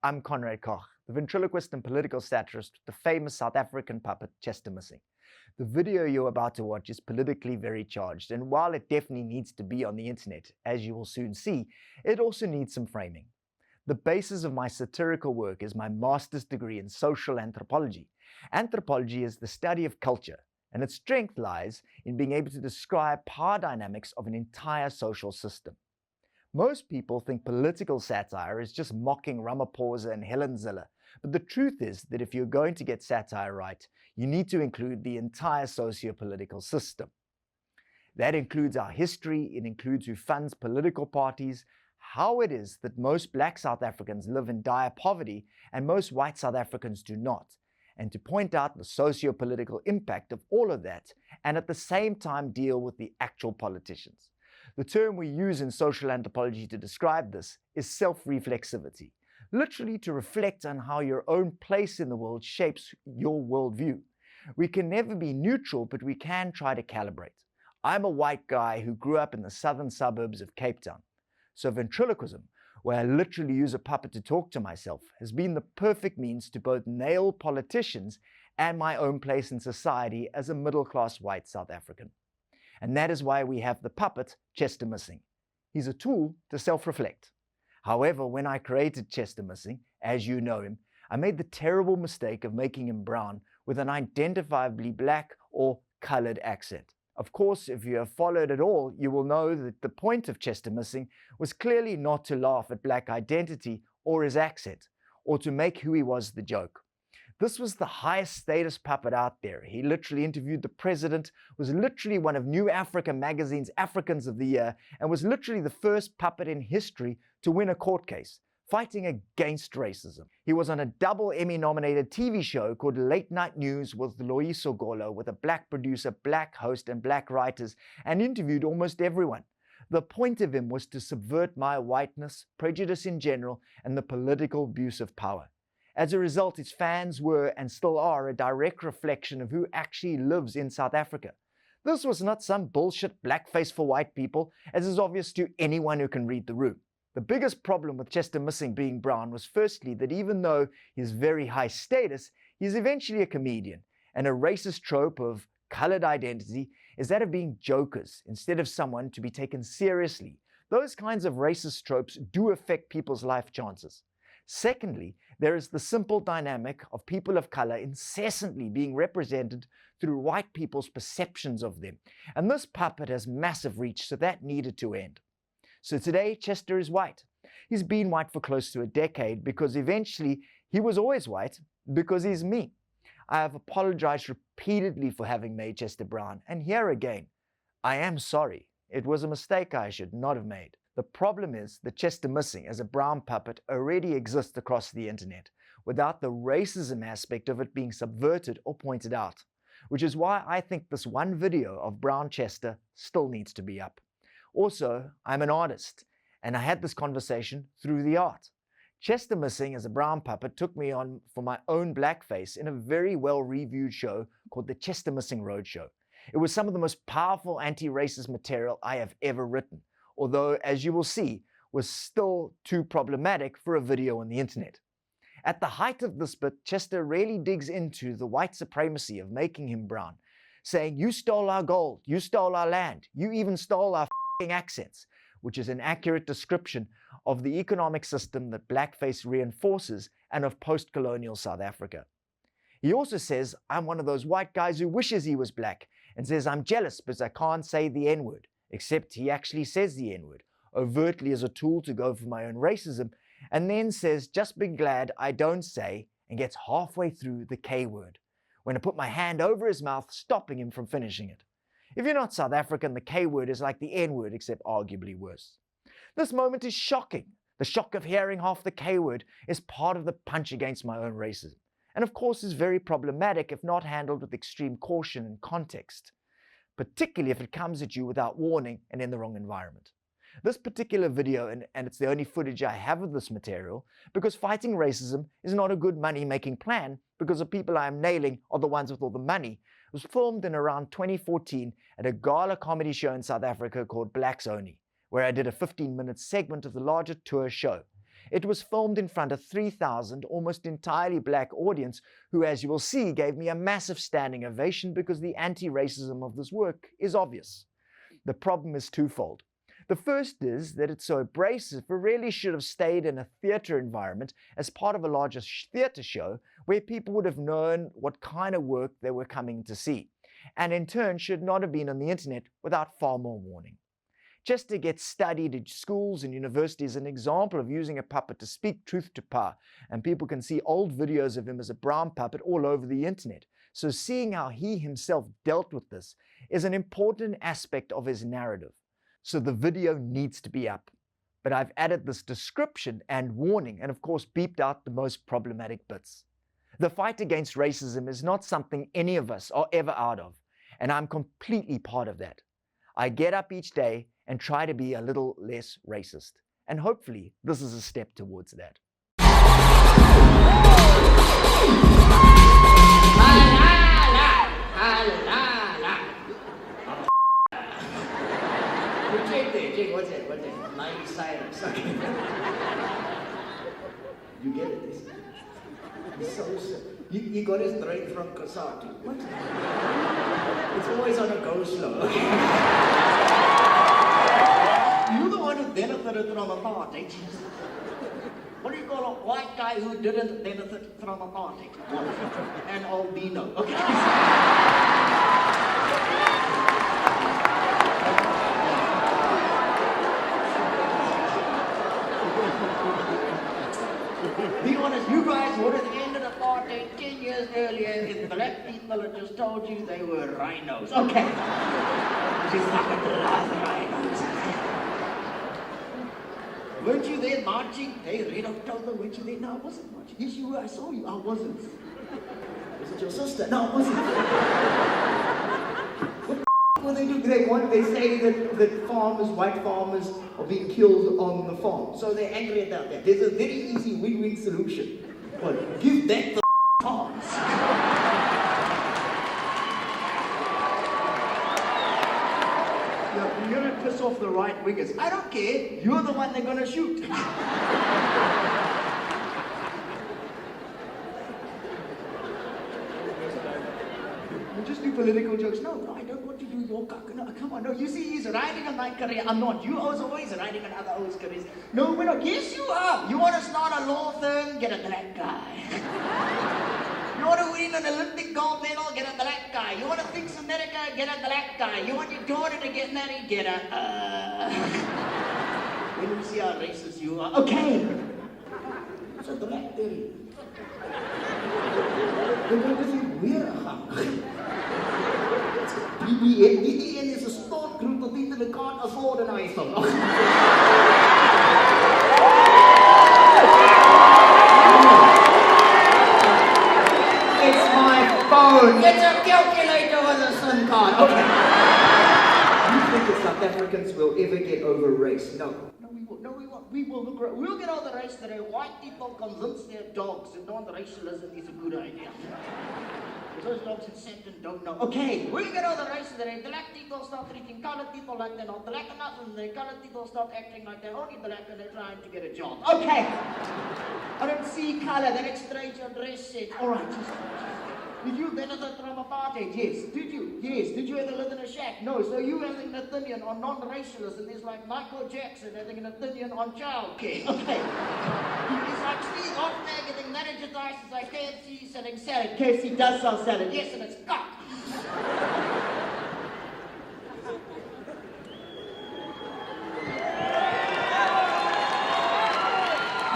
I'm Conrad, the ventriloquist and political satirist with the famous South African puppet Chester Missing. The video you're about to watch is politically very charged, and while it definitely needs to be on the internet, as you will soon see, it also needs some framing. The basis of my satirical work is my master's degree in social anthropology. Anthropology is the study of culture, and its strength lies in being able to describe power dynamics of an entire social system. Most people think political satire is just mocking Ramaphosa and Helen Zille, but the truth is that if you're going to get satire right, you need to include the entire socio-political system. That includes our history, it includes who funds political parties, how it is that most black South Africans live in dire poverty and most white South Africans do not, and to point out the socio-political impact of all of that, and at the same time deal with the actual politicians. The term we use in social anthropology to describe this is self-reflexivity, literally to reflect on how your own place in the world shapes your worldview. We can never be neutral, but we can try to calibrate. I'm a white guy who grew up in the southern suburbs of Cape Town, so ventriloquism, where I literally use a puppet to talk to myself, has been the perfect means to both nail politicians and my own place in society as a middle-class white South African. And that is why we have the puppet Chester Missing. He's a tool to self-reflect. However, when I created Chester Missing, as you know him, I made the terrible mistake of making him brown with an identifiably black or colored accent. Of course, if you have followed at all, you will know that the point of Chester Missing was clearly not to laugh at black identity or his accent, or to make who he was the joke. This was the highest status puppet out there. He literally interviewed the president, was literally one of New Africa magazine's Africans of the Year, and was literally the first puppet in history to win a court case, fighting against racism. He was on a double Emmy-nominated TV show called Late Night News with Loyiso Golo, with a black producer, black host, and black writers, and interviewed almost everyone. The point of him was to subvert my whiteness, prejudice in general, and the political abuse of power. As a result, his fans were, and still are, a direct reflection of who actually lives in South Africa. This was not some bullshit blackface for white people, as is obvious to anyone who can read the room. The biggest problem with Chester Missing being brown was firstly that even though he's very high status, he's eventually a comedian, and a racist trope of colored identity is that of being jokers instead of someone to be taken seriously. Those kinds of racist tropes do affect people's life chances. Secondly, there is the simple dynamic of people of color incessantly being represented through white people's perceptions of them, and this puppet has massive reach, so that needed to end. So today, Chester is white. He's been white for close to a decade because eventually he was always white because he's me. I have apologized repeatedly for having made Chester brown, and here again, I am sorry. It was a mistake I should not have made. The problem is that Chester Missing as a brown puppet already exists across the internet without the racism aspect of it being subverted or pointed out, which is why I think this one video of brown Chester still needs to be up. Also, I'm an artist, and I had this conversation through the art. Chester Missing as a brown puppet took me on for my own blackface in a very well-reviewed show called the Chester Missing Roadshow. It was some of the most powerful anti-racist material I have ever written, although, as you will see, was still too problematic for a video on the internet. At the height of this bit, Chester really digs into the white supremacy of making him brown, saying, "You stole our gold, you stole our land, you even stole our accents," which is an accurate description of the economic system that blackface reinforces and of post-colonial South Africa. He also says, "I'm one of those white guys who wishes he was black," and says, "I'm jealous because I can't say the N-word," except he actually says the N-word, overtly as a tool to go for my own racism, and then says, "Just be glad I don't say," and gets halfway through the K-word, when I put my hand over his mouth, stopping him from finishing it. If you're not South African, the K-word is like the N-word, except arguably worse. This moment is shocking. The shock of hearing half the K-word is part of the punch against my own racism, and of course is very problematic if not handled with extreme caution and context, particularly if it comes at you without warning and in the wrong environment. This particular video, and it's the only footage I have of this material, because fighting racism is not a good money-making plan because the people I am nailing are the ones with all the money, was filmed in around 2014 at a gala comedy show in South Africa called Blacks Only, where I did a 15-minute segment of the larger tour show. It was filmed in front of 3,000 almost entirely black audience who, as you will see, gave me a massive standing ovation because the anti-racism of this work is obvious. The problem is twofold. The first is that it's so abrasive, it really should have stayed in a theatre environment as part of a larger theatre show where people would have known what kind of work they were coming to see, and in turn should not have been on the internet without far more warning. Just to get studied at schools and universities is an example of using a puppet to speak truth to power, and people can see old videos of him as a brown puppet all over the internet. So seeing how he himself dealt with this is an important aspect of his narrative. So the video needs to be up. But I've added this description and warning and of course beeped out the most problematic bits. The fight against racism is not something any of us are ever out of, and I'm completely part of that. I get up each day and try to be a little less racist, and hopefully this is a step towards that. What's it? 90 silence. You get it? It's so you got it straight from Kasati. What? It's always on a go slow. You're the one who benefited from apartheid. What do you call a white guy who didn't benefit from apartheid? An albino. Okay. Be honest, you guys would have ended apartheid 10 years earlier if black people had just told you they were rhinos. Okay. Just fucking love rhinos. Weren't you there marching? Hey, Red October, weren't you there? No, I wasn't marching. Yes, you were. I saw you. I wasn't. Was it your sister? No, I wasn't. What they do? They say that farmers, white farmers, are being killed on the farm. So they're angry about that. There's a very easy win-win solution. Well, give that the farms. You're gonna piss off the right wingers. I don't care. You're the one they're gonna shoot. Just do political jokes. No, I don't want to do your cock. No, come on. No, you see, he's riding on my career. I'm not. You are always riding on other old careers. No, we're not. Yes, you are. You want to start a law firm? Get a black guy. You want to win an Olympic gold medal? Get a black guy. You want to fix America? Get a black guy. You want your daughter to get married? Get a... When you see how racist you are. Okay. It's a blackberry. They're going to think we're BDN is a sport group of people that can't afford an iPhone. It's my phone. It's a calculator with a SIM card. Okay. You think that South Africans will ever get over race? No. We'll get over race that white people convince their dogs that non-racialism is a good idea. Those dogs in Sandton don't know. Okay, we'll get over race that black people start treating colored people like they're not black enough, and the colored people start acting like they're only black and they're trying to get a job. Okay. I don't see color, then exchange your dress set. Alright, just. Did you benefit from apartheid? Yes. Did you? Yes. Did you ever live in a shack? No. So you having an opinion on non-racialism is like Michael Jackson having an opinion on childcare. Okay. It's like Steve Hoffman getting manager license like KFC selling salad. KFC does sell salad. Yes, and it's cock.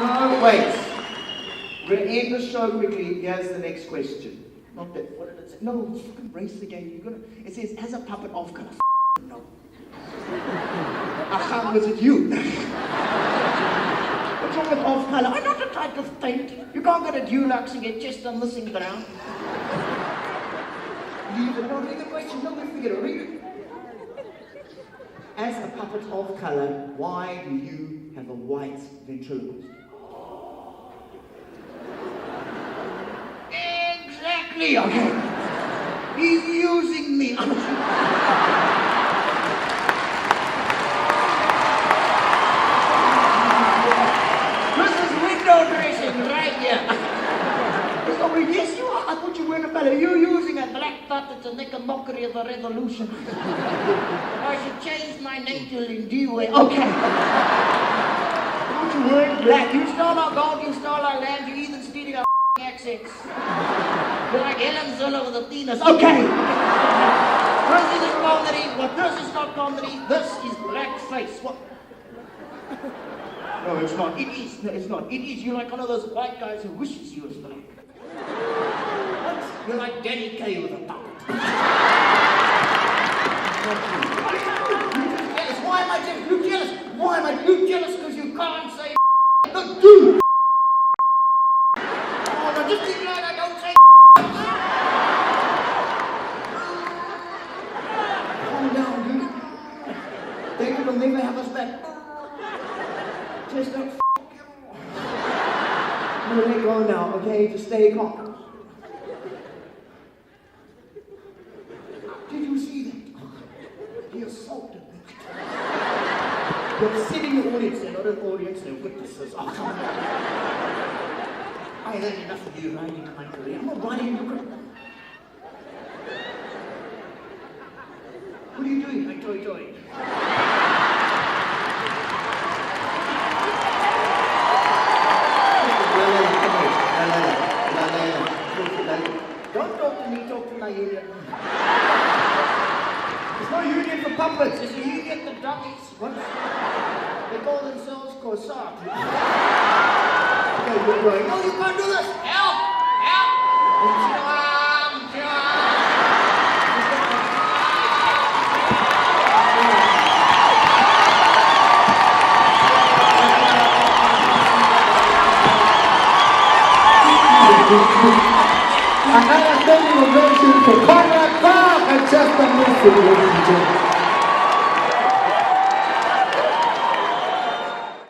No, wait. We're going to end the show quickly. Here's the next question. Not that, what did it say? No, fucking race again. You're gonna. It says, as a puppet of color. No. Acham, was it you? What's wrong with off color? I'm not a type of paint. You can't go to Dulux and get just a missing ground. Leave it. No, read the question. No, let's forget it. Read it. As a puppet of color, why do you have a white ventriloquist? Exactly, okay. He's using me. Listen, started to make a mockery of the revolution. I should change my name to Lindiwe. Okay. Don't you worry, black. You stole our gold, you stole our land, you even stealing our accents. You're like Helen Zilla with Athena's. Okay. This is comedy. What? This is not comedy. This is blackface. What? No, it's not. It is. No, it's not. It is. You're like one of those white guys who wishes he was black. What? You're like Danny Kaye with a puppet. Jealous. Why am I jealous? You jealous? Why am I? You jealous because you can't say no, dude. Oh, no, just keep like I don't say. Calm down, dude. David will never have us back. Just don't I'm gonna let go now, okay? Just stay calm. Did you see that? He assaulted me. You're sitting in the audience, they're not an audience, they're witnesses. Oh, come on. I had enough of you riding in my career. I'm not riding in your career. What are you doing? Like joy. Don't talk to me, talk to my union. There's no union for puppets, it's a union for dummies. What? They call themselves Corsart. Okay, we're going. No, you can't do this! Help! Help! I have a version for Conrad and just a message, ladies and gentlemen.